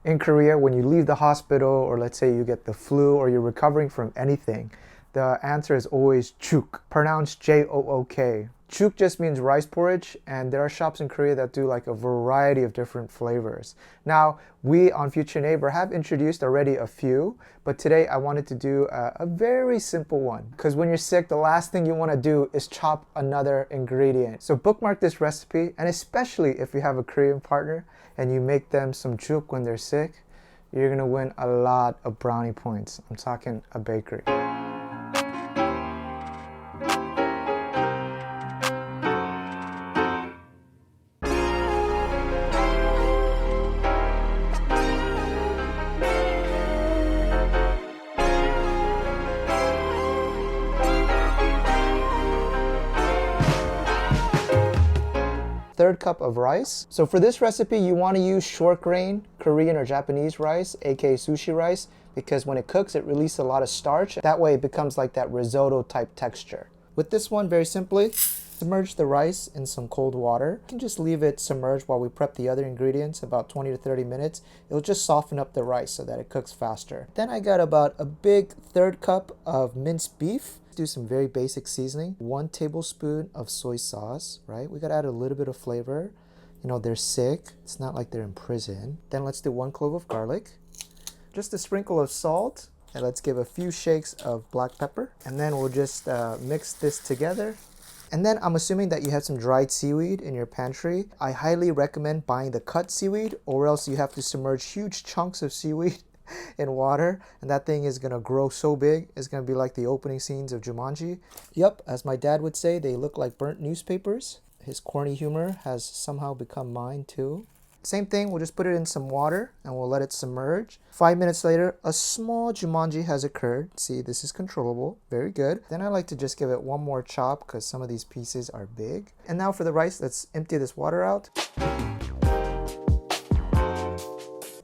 In Korea, when you leave the hospital, or let's say you get the flu or you're recovering from anything, the answer is always Jook, pronounced Jook. Jook just means rice porridge, and there are shops in Korea that do like a variety of different flavors. Now, we on Future Neighbor have introduced already a few, but today I wanted to do a very simple one. Because when you're sick, the last thing you want to do is chop another ingredient. So bookmark this recipe, and especially if you have a Korean partner and you make them some Jook when they're sick, you're gonna win a lot of brownie points. I'm talking a bakery. Third cup of rice. So for this recipe, you want to use short grain Korean or Japanese rice, aka sushi rice, because when it cooks, it releases a lot of starch. That way it becomes like that risotto type texture. With this one, very simply, submerge the rice in some cold water. You can just leave it submerged while we prep the other ingredients, about 20 to 30 minutes. It'll just soften up the rice so that it cooks faster. Then I got about a big third cup of minced beef. Do some very basic seasoning. 1 tablespoon of soy sauce, right? We gotta add a little bit of flavor. You know, they're sick. It's not like they're in prison. Then let's do 1 clove of garlic. Just a sprinkle of salt. And let's give a few shakes of black pepper. And then we'll just mix this together. And then I'm assuming that you have some dried seaweed in your pantry. I highly recommend buying the cut seaweed, or else you have to submerge huge chunks of seaweed in water, and that thing is gonna grow so big, it's gonna be like the opening scenes of Jumanji. Yep, as my dad would say, they look like burnt newspapers. His corny humor has somehow become mine too. Same thing, we'll just put it in some water and we'll let it submerge. 5 minutes later, a small Jumanji has occurred. See, this is controllable, very good. Then I like to just give it one more chop because some of these pieces are big. And now for the rice, let's empty this water out.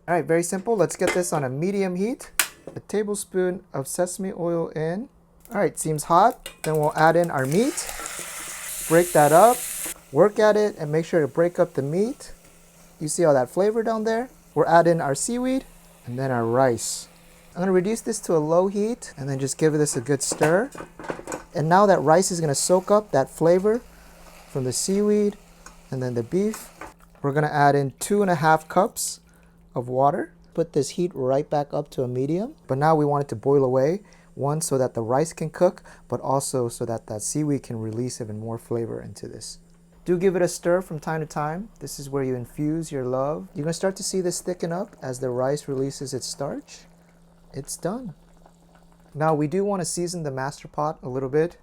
All right, very simple. Let's get this on a medium heat. A tablespoon of sesame oil in. All right, seems hot. Then we'll add in our meat. Break that up. Work at it and make sure to break up the meat. You see all that flavor down there? We'll add in our seaweed and then our rice. I'm gonna reduce this to a low heat and then just give this a good stir. And now that rice is gonna soak up that flavor from the seaweed and then the beef. We're gonna add in 2.5 cups of water. Put this heat right back up to a medium. But now we want it to boil away. One, so that the rice can cook, but also so that that seaweed can release even more flavor into this. Do give it a stir from time to time. This is where you infuse your love. You're gonna start to see this thicken up as the rice releases its starch. It's done. Now we do want to season the master pot a little bit.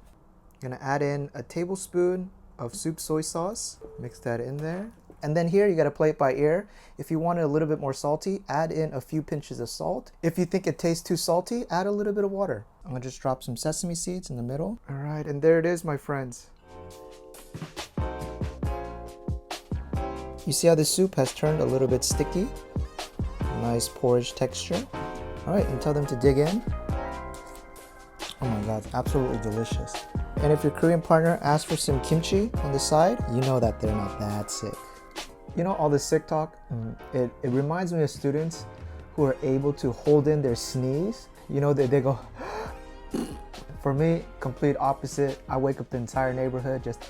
I'm gonna add in a tablespoon of soup soy sauce. Mix that in there. And then here you gotta play it by ear. If you want it a little bit more salty, add in a few pinches of salt. If you think it tastes too salty, add a little bit of water. I'm gonna just drop some sesame seeds in the middle. All right, and there it is, my friends. You see how the soup has turned a little bit sticky? Nice porridge texture. All right, and tell them to dig in. Oh my God, it's absolutely delicious. And if your Korean partner asks for some kimchi on the side, you know that they're not that sick. You know, all this sick talk, it reminds me of students who are able to hold in their sneeze. You know, they go, for me, complete opposite. I wake up the entire neighborhood just